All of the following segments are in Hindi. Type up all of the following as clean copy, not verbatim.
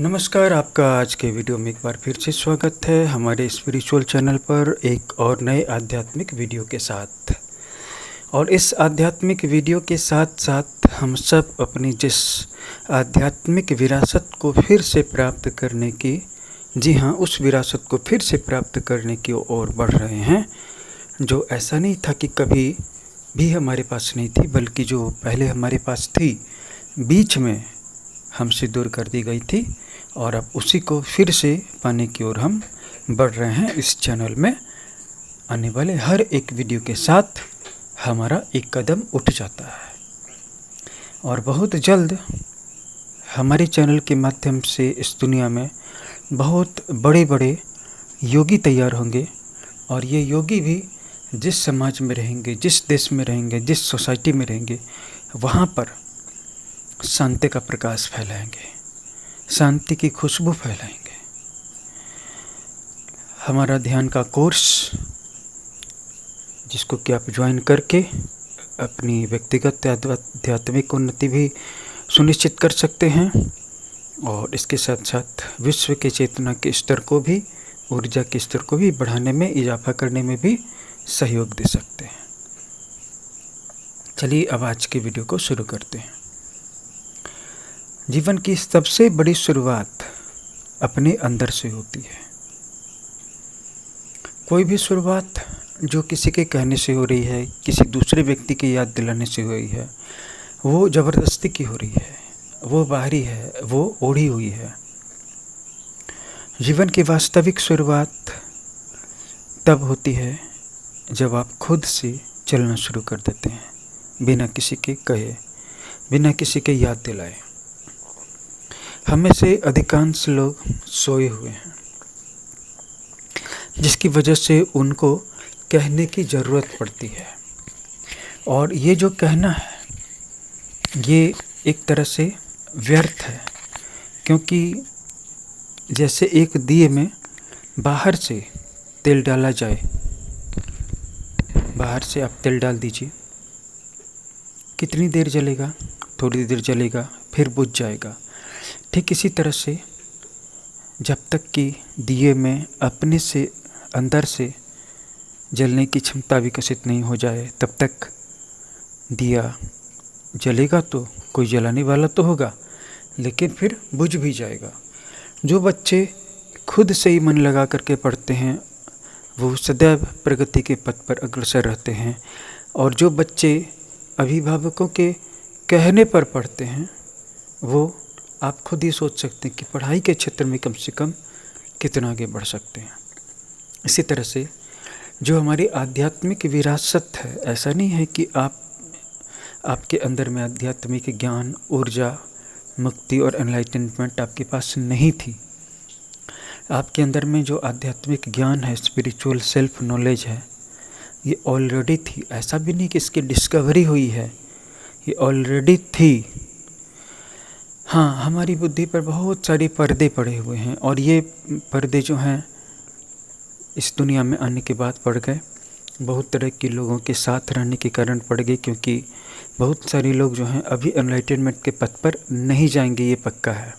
नमस्कार, आपका आज के वीडियो में एक बार फिर से स्वागत है हमारे स्पिरिचुअल चैनल पर एक और नए आध्यात्मिक वीडियो के साथ। और इस आध्यात्मिक वीडियो के साथ साथ हम सब अपनी जिस आध्यात्मिक विरासत को फिर से प्राप्त करने की उस विरासत को फिर से प्राप्त करने की ओर बढ़ रहे हैं, जो ऐसा नहीं था कि कभी भी हमारे पास नहीं थी, बल्कि जो पहले हमारे पास थी बीच में हमसे दूर कर दी गई थी, और अब उसी को फिर से पाने की ओर हम बढ़ रहे हैं। इस चैनल में आने वाले हर एक वीडियो के साथ हमारा एक कदम उठ जाता है, और बहुत जल्द हमारे चैनल के माध्यम से इस दुनिया में बहुत बड़े बड़े योगी तैयार होंगे। और ये योगी भी जिस समाज में रहेंगे, जिस देश में रहेंगे, जिस सोसाइटी में रहेंगे, वहाँ पर शांति का प्रकाश फैलाएंगे, शांति की खुशबू फैलाएंगे। हमारा ध्यान का कोर्स, जिसको कि आप ज्वाइन करके अपनी व्यक्तिगत आध्यात्मिक उन्नति भी सुनिश्चित कर सकते हैं, और इसके साथ साथ विश्व के चेतना के स्तर को भी, ऊर्जा के स्तर को भी बढ़ाने में, इजाफा करने में भी सहयोग दे सकते हैं। चलिए अब आज के वीडियो को शुरू करते हैं। जीवन की सबसे बड़ी शुरुआत अपने अंदर से होती है। कोई भी शुरुआत जो किसी के कहने से हो रही है, किसी दूसरे व्यक्ति की याद दिलाने से हो रही है, वो ज़बरदस्ती की हो रही है, वो बाहरी है, वो ओढ़ी हुई है। जीवन की वास्तविक शुरुआत तब होती है जब आप खुद से चलना शुरू कर देते हैं, बिना किसी के कहे, बिना किसी के याद दिलाए। हमें से अधिकांश लोग सोए हुए हैं, जिसकी वजह से उनको कहने की ज़रूरत पड़ती है। और ये जो कहना है, ये एक तरह से व्यर्थ है, क्योंकि जैसे एक दिए में बाहर से तेल डाला जाए, बाहर से आप तेल डाल दीजिए, कितनी देर जलेगा? थोड़ी देर जलेगा, फिर बुझ जाएगा। ठीक इसी तरह से जब तक कि दिए में अपने से अंदर से जलने की क्षमता विकसित नहीं हो जाए, तब तक दिया जलेगा तो कोई जलाने वाला तो होगा, लेकिन फिर बुझ भी जाएगा। जो बच्चे खुद से ही मन लगा करके पढ़ते हैं, वो सदैव प्रगति के पथ पर अग्रसर रहते हैं। और जो बच्चे अभिभावकों के कहने पर पढ़ते हैं, वो आप खुद ही सोच सकते हैं कि पढ़ाई के क्षेत्र में कम से कम कितना आगे बढ़ सकते हैं। इसी तरह से जो हमारी आध्यात्मिक विरासत है, ऐसा नहीं है कि आपके अंदर में आध्यात्मिक ज्ञान, ऊर्जा, मुक्ति और एनलाइटनमेंट आपके पास नहीं थी। आपके अंदर में जो आध्यात्मिक ज्ञान है, स्पिरिचुअल सेल्फ नॉलेज है, ये ऑलरेडी थी। ऐसा भी नहीं कि इसकी डिस्कवरी हुई है, ये ऑलरेडी थी। हाँ, हमारी बुद्धि पर बहुत सारे पर्दे पड़े हुए हैं, और ये पर्दे जो हैं इस दुनिया में आने के बाद पड़ गए। बहुत तरह के लोगों के साथ रहने के कारण पड़ गए, क्योंकि बहुत सारे लोग जो हैं अभी एनलाइटनमेंट के पथ पर नहीं जाएंगे, ये पक्का है।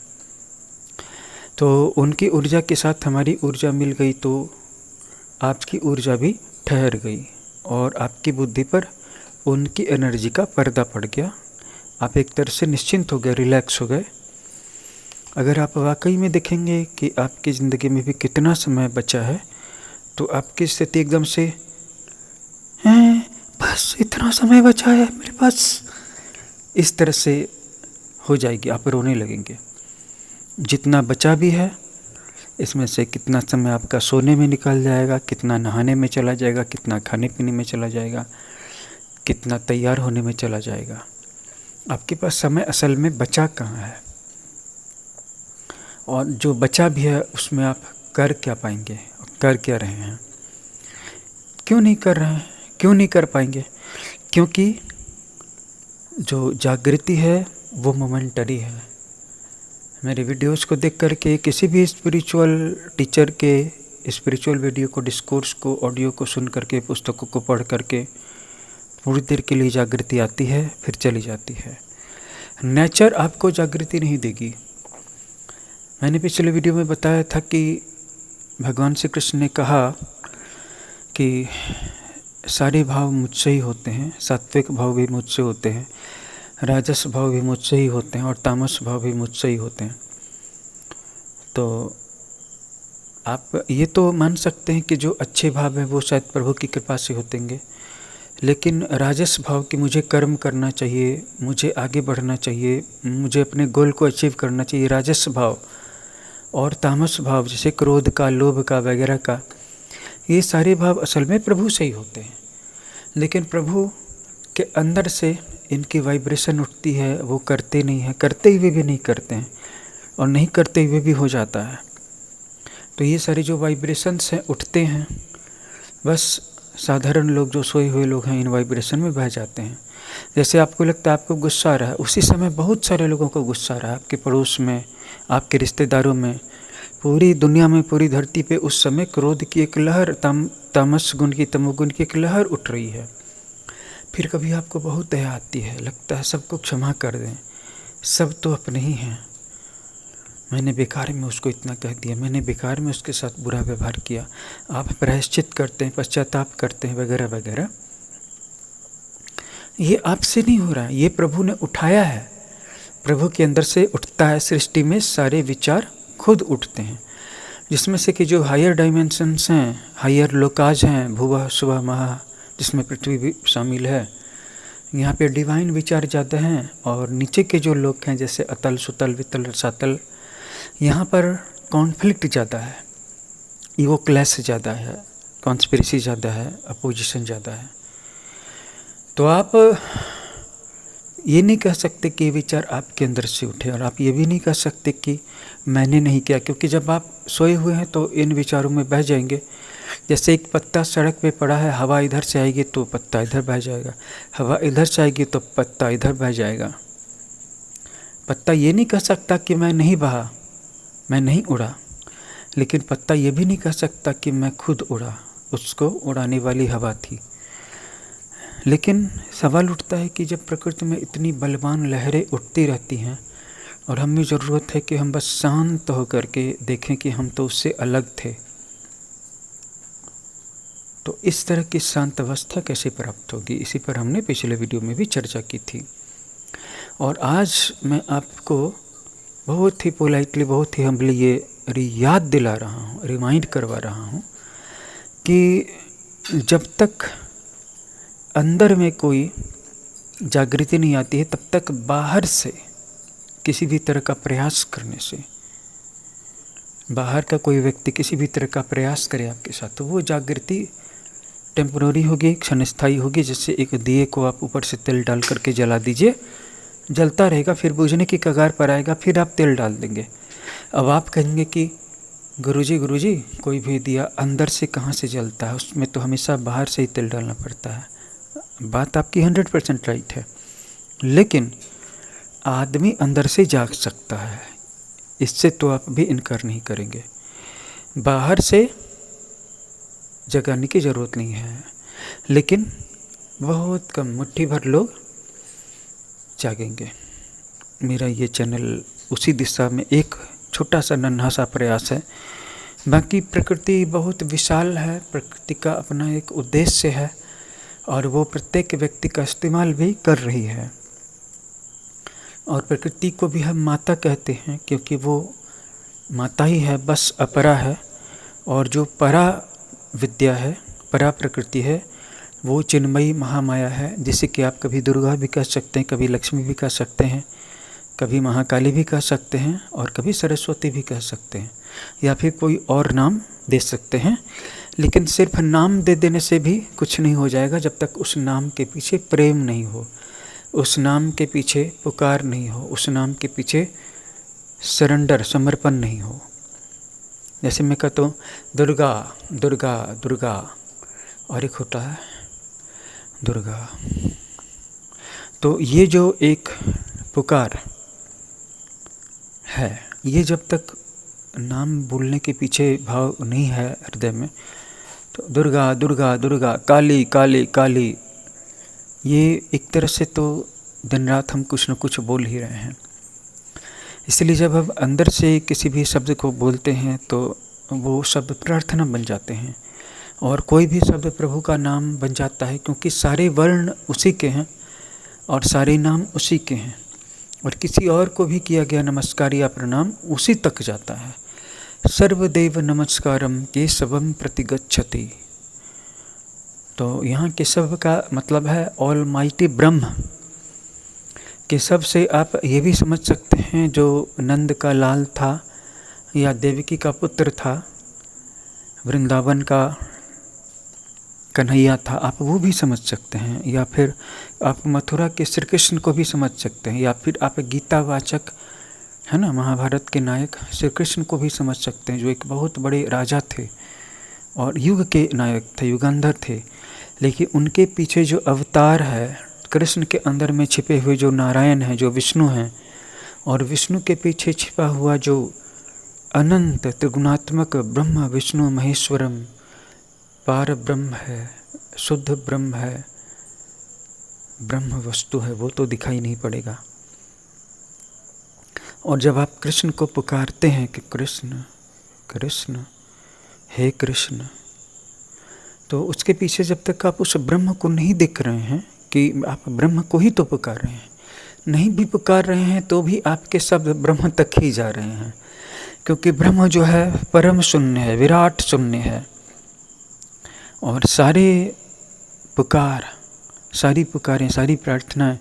तो उनकी ऊर्जा के साथ हमारी ऊर्जा मिल गई, तो आपकी ऊर्जा भी ठहर गई, और आपकी बुद्धि पर उनकी एनर्जी का पर्दा पड़ गया। आप एक तरह से निश्चिंत हो गए, रिलैक्स हो गए। अगर आप वाकई में देखेंगे कि आपकी ज़िंदगी में भी कितना समय बचा है, तो आपकी स्थिति एकदम से बस इतना समय बचा है मेरे पास, इस तरह से हो जाएगी। आप रोने लगेंगे। जितना बचा भी है, इसमें से कितना समय आपका सोने में निकल जाएगा, कितना नहाने में चला जाएगा, कितना खाने पीने में चला जाएगा, कितना तैयार होने में चला जाएगा। आपके पास समय असल में बचा कहाँ है? और जो बचा भी है, उसमें आप कर क्या पाएंगे, कर क्या रहे हैं? क्यों नहीं कर रहे हैं? क्यों नहीं कर पाएंगे? क्योंकि जो जागृति है वो मोमेंटरी है। मेरे वीडियोस को देख करके, किसी भी स्पिरिचुअल टीचर के स्पिरिचुअल वीडियो को, डिस्कोर्स को, ऑडियो को सुन करके, पुस्तकों को पढ़ करके थोड़ी देर के लिए जागृति आती है, फिर चली जाती है। नेचर आपको जागृति नहीं देगी। मैंने पिछले वीडियो में बताया था कि भगवान श्री कृष्ण ने कहा कि सारे भाव मुझसे ही होते हैं, सात्विक भाव भी मुझसे होते हैं, राजस भाव भी मुझसे ही होते हैं और तामस भाव भी मुझसे ही होते हैं। तो आप ये तो मान सकते हैं कि जो अच्छे भाव है वो शायद प्रभु की कृपा से होतेंगे, लेकिन राजस भाव कि मुझे कर्म करना चाहिए, मुझे आगे बढ़ना चाहिए, मुझे अपने गोल को अचीव करना चाहिए, राजस भाव और तामस भाव जैसे क्रोध का, लोभ का वगैरह का, ये सारे भाव असल में प्रभु से ही होते हैं। लेकिन प्रभु के अंदर से इनकी वाइब्रेशन उठती है, वो करते नहीं हैं, करते हुए भी नहीं करते हैं और नहीं करते हुए भी हो जाता है। तो ये सारे जो वाइब्रेशंस हैं उठते हैं, बस साधारण लोग जो सोए हुए लोग हैं इन वाइब्रेशन में बह जाते हैं। जैसे आपको लगता है आपको गुस्सा आ रहा है, उसी समय बहुत सारे लोगों को गुस्सा आ रहा है, आपके पड़ोस में, आपके रिश्तेदारों में, पूरी दुनिया में, पूरी धरती पे उस समय क्रोध की एक लहर, तामस गुण की, तमोगुण की एक लहर उठ रही है। फिर कभी आपको बहुत दया आती है, लगता है सबको क्षमा कर दें, सब तो अपने ही हैं, मैंने बेकार में उसको इतना कह दिया, मैंने बेकार में उसके साथ बुरा व्यवहार किया। आप प्रायश्चित करते हैं, पश्चाताप करते हैं वगैरह वगैरह। ये आपसे नहीं हो रहा है, ये प्रभु ने उठाया है। प्रभु के अंदर से उठता है, सृष्टि में सारे विचार खुद उठते हैं, जिसमें से कि जो हायर डायमेंशंस हैं, हायर लोकाज हैं, भुवः सुवः महः, जिसमें पृथ्वी भी शामिल है, यहाँ पे डिवाइन विचार ज़्यादा हैं। और नीचे के जो लोग हैं जैसे अतल, सुतल, वितल, रसातल, यहाँ पर कॉन्फ्लिक्ट ज़्यादा है, ईगो क्लैश ज़्यादा है, कॉन्स्पिरेसी ज़्यादा है, अपोजिशन ज़्यादा है। तो आप ये नहीं कह सकते कि ये विचार आपके अंदर से उठे, और आप ये भी नहीं कह सकते कि मैंने नहीं किया, क्योंकि जब आप सोए हुए हैं तो इन विचारों में बह जाएंगे। जैसे एक पत्ता सड़क पे पड़ा है, हवा इधर से आएगी तो पत्ता इधर बह जाएगा, हवा इधर से आएगी तो पत्ता इधर बह जाएगा। पत्ता ये नहीं कह सकता कि मैं नहीं बहा, मैं नहीं उड़ा, लेकिन पत्ता ये भी नहीं कह सकता कि मैं खुद उड़ा, उसको उड़ाने वाली हवा थी। लेकिन सवाल उठता है कि जब प्रकृति में इतनी बलवान लहरें उठती रहती हैं और हमें ज़रूरत है कि हम बस शांत होकर के देखें कि हम तो उससे अलग थे, तो इस तरह की शांत अवस्था कैसे प्राप्त होगी, इसी पर हमने पिछले वीडियो में भी चर्चा की थी। और आज मैं आपको बहुत ही पोलाइटली, बहुत ही हम्बली ये याद दिला रहा हूँ, रिमाइंड करवा रहा हूँ कि जब तक अंदर में कोई जागृति नहीं आती है, तब तक बाहर से किसी भी तरह का प्रयास करने से, बाहर का कोई व्यक्ति किसी भी तरह का प्रयास करे आपके साथ, तो वो जागृति टेम्पोररी होगी, क्षणस्थायी होगी। जैसे एक दिए को आप ऊपर से तेल डाल करके जला दीजिए, जलता रहेगा, फिर बुझने की कगार पर आएगा, फिर आप तेल डाल देंगे। अब आप कहेंगे कि गुरुजी कोई भी दिया अंदर से कहाँ से जलता है, उसमें तो हमेशा बाहर से ही तेल डालना पड़ता है। बात आपकी 100% राइट है, लेकिन आदमी अंदर से जाग सकता है, इससे तो आप भी इनकार नहीं करेंगे। बाहर से जगाने की ज़रूरत नहीं है, लेकिन बहुत कम, मुट्ठी भर लोग जागेंगे। मेरा ये चैनल उसी दिशा में एक छोटा सा नन्हा सा प्रयास है। बाकी प्रकृति बहुत विशाल है, प्रकृति का अपना एक उद्देश्य है और वो प्रत्येक व्यक्ति का इस्तेमाल भी कर रही है। और प्रकृति को भी हम माता कहते हैं, क्योंकि वो माता ही है, बस अपरा है। और जो परा विद्या है, परा प्रकृति है, वो चिन्मयी महामाया है, जिसे कि आप कभी दुर्गा भी कह सकते हैं, कभी लक्ष्मी भी कह सकते हैं, कभी महाकाली भी कह सकते हैं और कभी सरस्वती भी कह सकते हैं, या फिर कोई और नाम दे सकते हैं। लेकिन सिर्फ नाम दे देने से भी कुछ नहीं हो जाएगा जब तक उस नाम के पीछे प्रेम नहीं हो, उस नाम के पीछे पुकार नहीं हो, उस नाम के पीछे सरेंडर, समर्पण नहीं हो। जैसे मैं कहता हूँ दुर्गा दुर्गा दुर्गा, और एक होता है दुर्गा, तो ये जो एक पुकार है, ये जब तक नाम बोलने के पीछे भाव नहीं है हृदय में, तो दुर्गा दुर्गा दुर्गा, काली काली काली, ये एक तरह से तो दिन रात हम कुछ न कुछ बोल ही रहे हैं। इसलिए जब हम अंदर से किसी भी शब्द को बोलते हैं तो वो शब्द प्रार्थना बन जाते हैं, और कोई भी शब्द प्रभु का नाम बन जाता है, क्योंकि सारे वर्ण उसी के हैं और सारे नाम उसी के हैं, और किसी और को भी किया गया नमस्कार या प्रणाम उसी तक जाता है। सर्वदेव नमस्कारम केशवम प्रतिगच्छति। तो यहाँ केशव का मतलब है ऑल माइटी ब्रह्म। केशव से आप ये भी समझ सकते हैं जो नंद का लाल था या देवकी का पुत्र था, वृंदावन का कन्हैया था, आप वो भी समझ सकते हैं, या फिर आप मथुरा के श्री कृष्ण को भी समझ सकते हैं, या फिर आप गीतावाचक है ना महाभारत के नायक श्री कृष्ण को भी समझ सकते हैं, जो एक बहुत बड़े राजा थे और युग के नायक थे, युगांधर थे। लेकिन उनके पीछे जो अवतार है, कृष्ण के अंदर में छिपे हुए जो नारायण हैं, जो विष्णु हैं, और विष्णु के पीछे छिपा हुआ जो अनंत त्रिगुणात्मक ब्रह्म विष्णु महेश्वरम पार ब्रह्म है, शुद्ध ब्रह्म है, ब्रह्म वस्तु है, वो तो दिखाई नहीं पड़ेगा। और जब आप कृष्ण को पुकारते हैं कि कृष्ण कृष्ण हे कृष्ण, तो उसके पीछे जब तक आप उस ब्रह्म को नहीं दिख रहे हैं कि आप ब्रह्म को ही तो पुकार रहे हैं, नहीं भी पुकार रहे हैं तो भी आपके शब्द ब्रह्म तक ही जा रहे हैं, क्योंकि ब्रह्म जो है परम शून्य है, विराट शून्य है। और सारे पुकार, सारी पुकारें, सारी प्रार्थनाएं,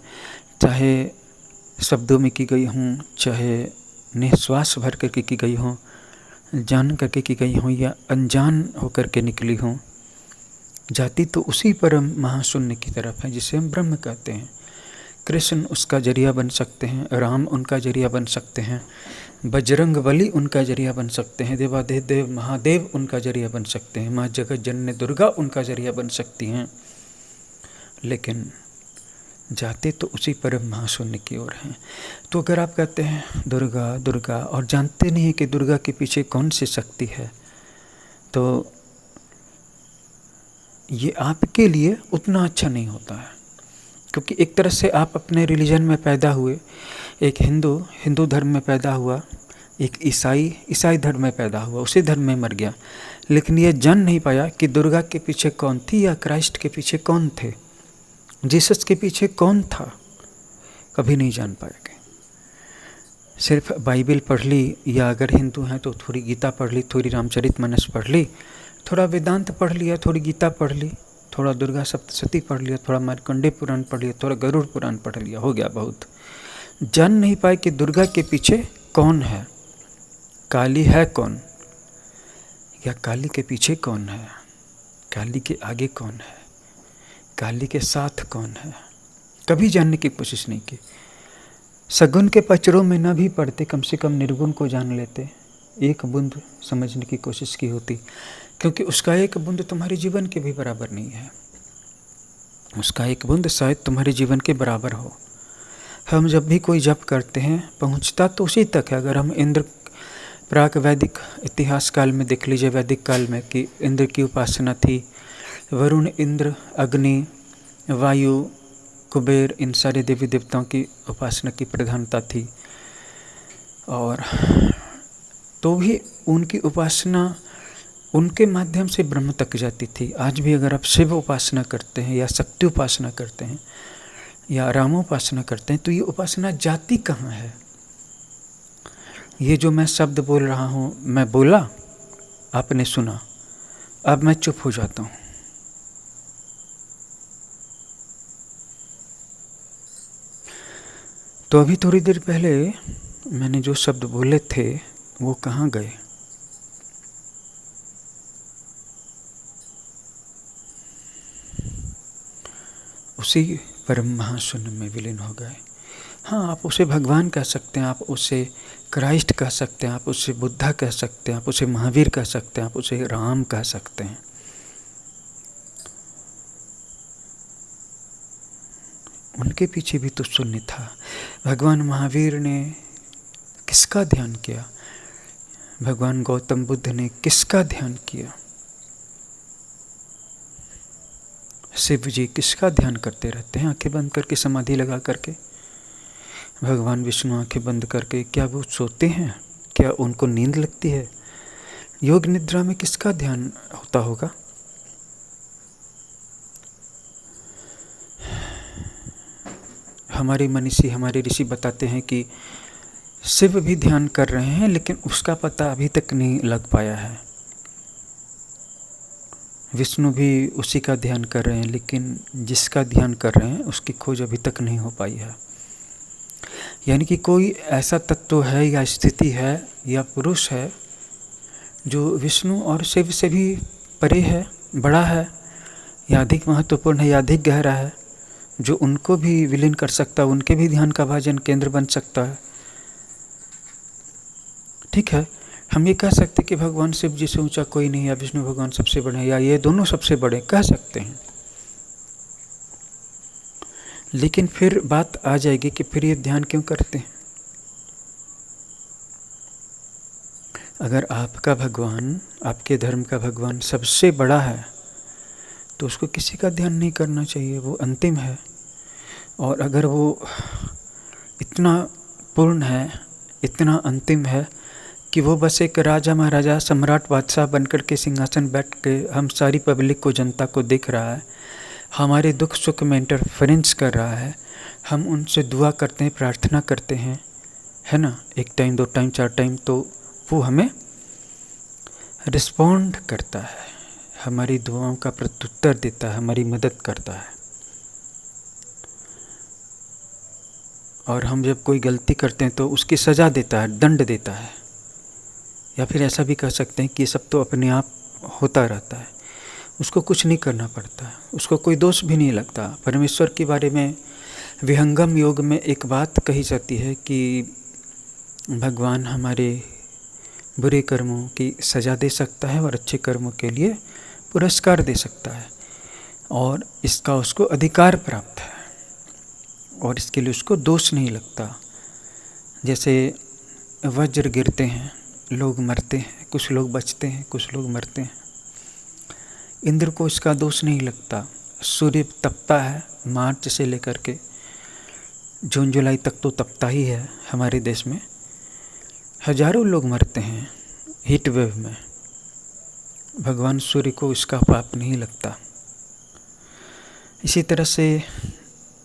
चाहे शब्दों में की गई हों, चाहे निश्वास भर करके की गई हों, जान करके की गई हों या अनजान होकर के निकली हों, जाती तो उसी परम महाशून्य की तरफ है जिसे हम ब्रह्म कहते हैं। कृष्ण उसका जरिया बन सकते हैं, राम उनका जरिया बन सकते हैं, बजरंग बली उनका जरिया बन सकते हैं, देवाधिदेव महादेव उनका जरिया बन सकते हैं, माँ जगत जननी दुर्गा उनका जरिया बन सकती हैं, लेकिन जाते तो उसी परम महाशून्य की ओर हैं। तो अगर आप कहते हैं दुर्गा दुर्गा और जानते नहीं हैं कि दुर्गा के पीछे कौन सी शक्ति है, तो ये आपके लिए उतना अच्छा नहीं होता है, क्योंकि एक तरह से आप अपने रिलीजन में पैदा हुए, एक हिंदू धर्म में पैदा हुआ, एक ईसाई धर्म में पैदा हुआ, उसी धर्म में मर गया, लेकिन ये जान नहीं पाया कि दुर्गा के पीछे कौन थी या क्राइस्ट के पीछे कौन थे, जीसस के पीछे कौन था, कभी नहीं जान पाएंगे। सिर्फ बाइबल पढ़ ली, या अगर हिंदू हैं तो थोड़ी गीता पढ़ ली, थोड़ी रामचरितमानस पढ़ ली, थोड़ा वेदांत पढ़ लिया, थोड़ी गीता पढ़ ली, थोड़ा दुर्गा सप्तशती पढ़ लिया, थोड़ा मार्कंडेय पुराण पढ़ लिया, थोड़ा गरुड़ पुराण पढ़ लिया, हो गया बहुत। जान नहीं पाए कि दुर्गा के पीछे कौन है, काली है कौन, या काली के पीछे कौन है, काली के आगे कौन है, काली के साथ कौन है, कभी जानने की कोशिश नहीं की। सगुन के पचड़ों में न भी पढ़ते, कम से कम निर्गुण को जान लेते, एक बूंद समझने की कोशिश की होती, क्योंकि उसका एक बूंद तुम्हारे जीवन के भी बराबर नहीं है, उसका एक बूंद शायद तुम्हारे जीवन के बराबर हो। हम जब भी कोई जप करते हैं पहुंचता तो उसी तक है। अगर हम इंद्र, प्राक वैदिक इतिहास काल में देख लीजिए, वैदिक काल में कि इंद्र की उपासना थी, वरुण, इंद्र, अग्नि, वायु, कुबेर, इन सारे देवी देवताओं की उपासना की प्रधानता थी, और तो भी उनकी उपासना उनके माध्यम से ब्रह्म तक जाती थी। आज भी अगर आप शिव उपासना करते हैं या शक्ति उपासना करते हैं या रामोपासना करते हैं, तो ये उपासना जाती कहाँ है? ये जो मैं शब्द बोल रहा हूँ, मैं बोला, आपने सुना, अब मैं चुप हो जाता हूँ। तो अभी थोड़ी देर पहले मैंने जो शब्द बोले थे वो कहाँ गए? उसी परम महाशून्य में विलीन हो गए। हाँ, आप उसे भगवान कह सकते हैं, आप उसे क्राइस्ट कह सकते हैं, आप उसे बुद्धा कह सकते हैं, आप उसे महावीर कह सकते हैं, आप उसे राम कह सकते हैं। उनके पीछे भी तो शून्य था। भगवान महावीर ने किसका ध्यान किया? भगवान गौतम बुद्ध ने किसका ध्यान किया? शिव जी किसका ध्यान करते रहते हैं आंखें बंद करके, समाधि लगा करके? भगवान विष्णु आंखें बंद करके, क्या वो सोते हैं? क्या उनको नींद लगती है? योग निद्रा में किसका ध्यान होता होगा? हमारे मनीषी, हमारे ऋषि बताते हैं कि शिव भी ध्यान कर रहे हैं, लेकिन उसका पता अभी तक नहीं लग पाया है। विष्णु भी उसी का ध्यान कर रहे हैं, लेकिन जिसका ध्यान कर रहे हैं उसकी खोज अभी तक नहीं हो पाई है। यानी कि कोई ऐसा तत्व है या स्थिति है या पुरुष है जो विष्णु और शिव से भी परे है, बड़ा है, या अधिक महत्वपूर्ण है, या अधिक गहरा है, जो उनको भी विलीन कर सकता है, उनके भी ध्यान का भाजन केंद्र बन सकता है। ठीक है, हम ये कह सकते कि भगवान शिव जी से ऊंचा कोई नहीं, या विष्णु भगवान सबसे बड़े हैं, या ये दोनों सबसे बड़े, कह सकते हैं। लेकिन फिर बात आ जाएगी कि फिर ये ध्यान क्यों करते हैं? अगर आपका भगवान, आपके धर्म का भगवान सबसे बड़ा है तो उसको किसी का ध्यान नहीं करना चाहिए, वो अंतिम है। और अगर वो इतना पूर्ण है, इतना अंतिम है कि वो बस एक राजा महाराजा सम्राट बादशाह बनकर के सिंहासन बैठ के हम सारी पब्लिक को, जनता को देख रहा है, हमारे दुख सुख में इंटरफेरेंस कर रहा है, हम उनसे दुआ करते हैं, प्रार्थना करते हैं, है ना, 1 टाइम 2 टाइम 4 टाइम, तो वो हमें रिस्पॉन्ड करता है, हमारी दुआओं का प्रत्युत्तर देता है, हमारी मदद करता है। और हम जब कोई गलती करते हैं तो उसकी सज़ा देता है, दंड देता है। या फिर ऐसा भी कह सकते हैं कि ये सब तो अपने आप होता रहता है, उसको कुछ नहीं करना पड़ता है, उसको कोई दोष भी नहीं लगता। परमेश्वर के बारे में विहंगम योग में एक बात कही जाती है कि भगवान हमारे बुरे कर्मों की सज़ा दे सकता है और अच्छे कर्मों के लिए पुरस्कार दे सकता है, और इसका उसको अधिकार प्राप्त है, और इसके लिए उसको दोष नहीं लगता। जैसे वज्र गिरते हैं, लोग मरते हैं, कुछ लोग बचते हैं, कुछ लोग मरते हैं, इंद्र को इसका दोष नहीं लगता। सूर्य तपता है, मार्च से लेकर के जून जुलाई तक तो तपता ही है। हमारे देश में हजारों लोग मरते हैं हीट वेव में, भगवान सूर्य को इसका पाप नहीं लगता। इसी तरह से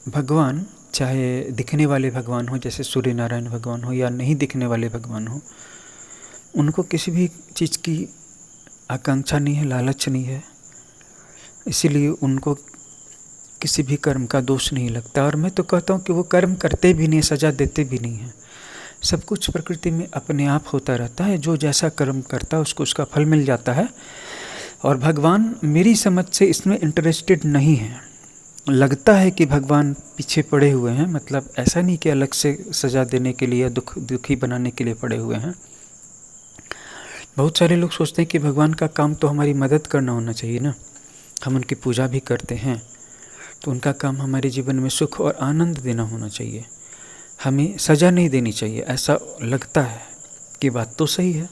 भगवान, चाहे दिखने वाले भगवान हो जैसे सूर्य नारायण भगवान हो, या नहीं दिखने वाले भगवान हो, उनको किसी भी चीज़ की आकांक्षा नहीं है, लालच नहीं है, इसीलिए उनको किसी भी कर्म का दोष नहीं लगता। और मैं तो कहता हूँ कि वो कर्म करते भी नहीं, सज़ा देते भी नहीं हैं। सब कुछ प्रकृति में अपने आप होता रहता है, जो जैसा कर्म करता है उसको उसका फल मिल जाता है। और भगवान मेरी समझ से इसमें इंटरेस्टेड नहीं है। लगता है कि भगवान पीछे पड़े हुए हैं, मतलब ऐसा नहीं कि अलग से सज़ा देने के लिए, दुखी बनाने के लिए पड़े हुए हैं। बहुत सारे लोग सोचते हैं कि भगवान का काम तो हमारी मदद करना होना चाहिए ना, हम उनकी पूजा भी करते हैं तो उनका काम हमारे जीवन में सुख और आनंद देना होना चाहिए, हमें सज़ा नहीं देनी चाहिए। ऐसा लगता है कि बात तो सही है,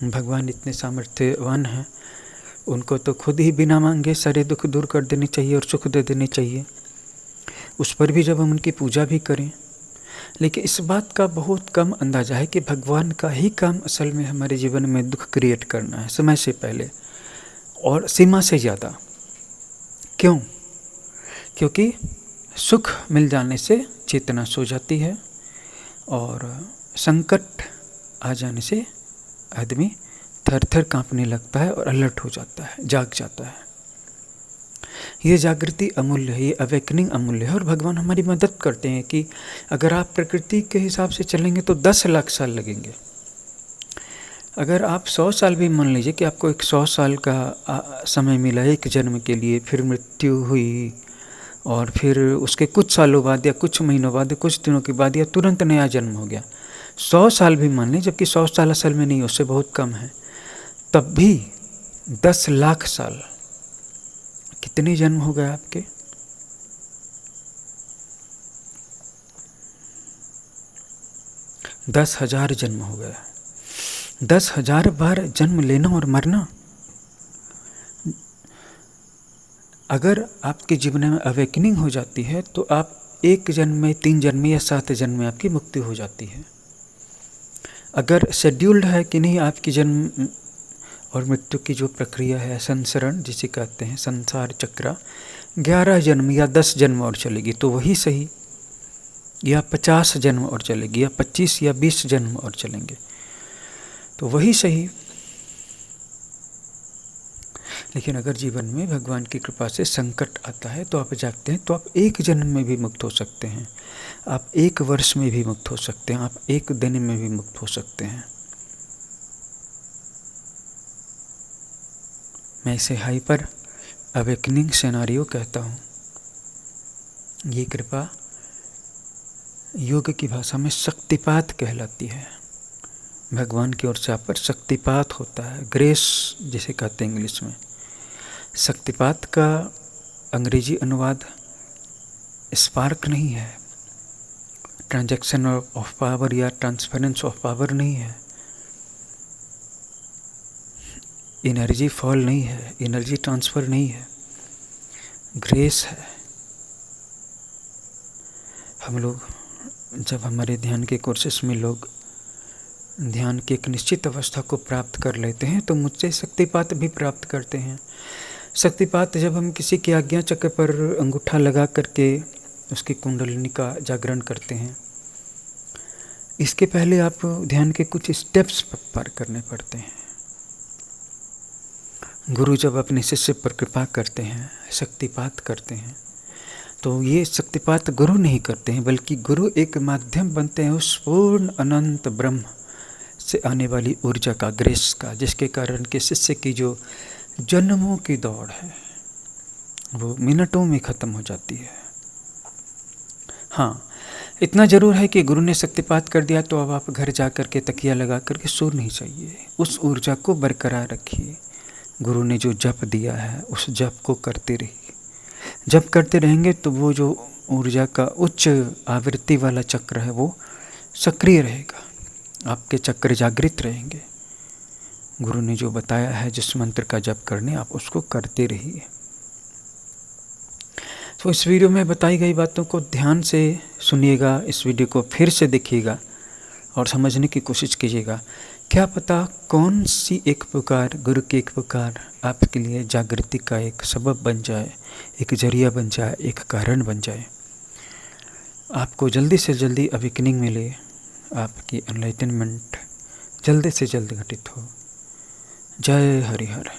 भगवान इतने सामर्थ्यवान हैं, उनको तो खुद ही बिना मांगे सारे दुख दूर कर देने चाहिए और सुख दे देने चाहिए। उस पर भी जब हम उनकी पूजा भी करें, लेकिन इस बात का बहुत कम अंदाजा है कि भगवान का ही काम असल में हमारे जीवन में दुख क्रिएट करना है, समय से पहले और सीमा से ज़्यादा। क्यों? क्योंकि सुख मिल जाने से चेतना सो जाती है, और संकट आ जाने से आदमी थर थर काँपने लगता है और अलर्ट हो जाता है, जाग जाता है। ये जागृति अमूल्य है, ये अवेकनिंग अमूल्य है। और भगवान हमारी मदद करते हैं कि अगर आप प्रकृति के हिसाब से चलेंगे तो 10 लाख साल लगेंगे। अगर आप 100 साल भी मान लीजिए कि आपको एक 100 साल का समय मिला एक जन्म के लिए, फिर मृत्यु हुई, और फिर उसके कुछ सालों बाद या कुछ महीनों बाद या कुछ दिनों के बाद या तुरंत नया जन्म हो गया, 100 साल भी मान लें, जबकि 100 साल असल में नहीं, उससे बहुत कम है, तब भी 10 लाख साल, कितने जन्म हो गए आपके? दस 10,000 जन्म हो गया। 10,000 बार जन्म लेना और मरना। अगर आपके जीवन में अवेकनिंग हो जाती है तो आप 1 जन्म में, 3 जन्म में या 7 जन्म में आपकी मुक्ति हो जाती है। अगर शेड्यूल्ड है कि नहीं आपकी जन्म और मृत्यु की जो प्रक्रिया है, संसरण जिसे कहते हैं, संसार चक्र, 11 जन्म या 10 जन्म और चलेगी तो वही सही, या 50 जन्म और चलेगी, या 25 या 20 जन्म और चलेंगे तो वही सही। लेकिन अगर जीवन में भगवान की कृपा से संकट आता है तो आप जागते हैं, तो आप 1 जन्म में भी मुक्त हो सकते हैं, आप 1 वर्ष में भी मुक्त हो सकते हैं, आप 1 दिन में भी मुक्त हो सकते हैं। मैं इसे हाइपर अवेकनिंग सिनेरियो कहता हूँ। ये कृपा योग की भाषा में शक्तिपात कहलाती है। भगवान की ओर से आप पर शक्तिपात होता है, ग्रेस जिसे कहते हैं इंग्लिश में। शक्तिपात का अंग्रेजी अनुवाद स्पार्क नहीं है, ट्रांजैक्शन ऑफ पावर या ट्रांसफरेंस ऑफ पावर नहीं है, एनर्जी फॉल नहीं है, एनर्जी ट्रांसफ़र नहीं है, ग्रेस है। हम लोग जब हमारे ध्यान के कोर्सेस में लोग ध्यान की एक निश्चित अवस्था को प्राप्त कर लेते हैं तो मुझसे शक्तिपात भी प्राप्त करते हैं। शक्तिपात जब हम किसी की आज्ञा चक्र पर अंगूठा लगा करके उसकी कुंडलिनी का जागरण करते हैं, इसके पहले आप ध्यान के कुछ स्टेप्स पार करने पड़ते हैं। गुरु जब अपने शिष्य पर कृपा करते हैं, शक्तिपात करते हैं, तो ये शक्तिपात गुरु नहीं करते हैं, बल्कि गुरु एक माध्यम बनते हैं उस पूर्ण अनंत ब्रह्म से आने वाली ऊर्जा का, ग्रेस का, जिसके कारण के शिष्य की जो जन्मों की दौड़ है वो मिनटों में ख़त्म हो जाती है। हाँ, इतना ज़रूर है कि गुरु ने शक्तिपात कर दिया तो अब आप घर जा कर के तकिया लगा करके सो नहीं चाहिए, उस ऊर्जा को बरकरार रखिए। गुरु ने जो जप दिया है उस जप को करते रहिए। जप करते रहेंगे तो वो जो ऊर्जा का उच्च आवृत्ति वाला चक्र है वो सक्रिय रहेगा, आपके चक्र जागृत रहेंगे। गुरु ने जो बताया है जिस मंत्र का जप करने, आप उसको करते रहिए। तो इस वीडियो में बताई गई बातों को ध्यान से सुनिएगा, इस वीडियो को फिर से देखिएगा और समझने की कोशिश कीजिएगा। क्या पता कौन सी एक पुकार, गुरु की एक पुकार आपके लिए जागृति का एक सबब बन जाए, एक जरिया बन जाए, एक कारण बन जाए। आपको जल्दी से जल्दी अवेकनिंग मिले, आपकी एनलाइटनमेंट जल्दी से जल्दी घटित हो। जय हरिहर।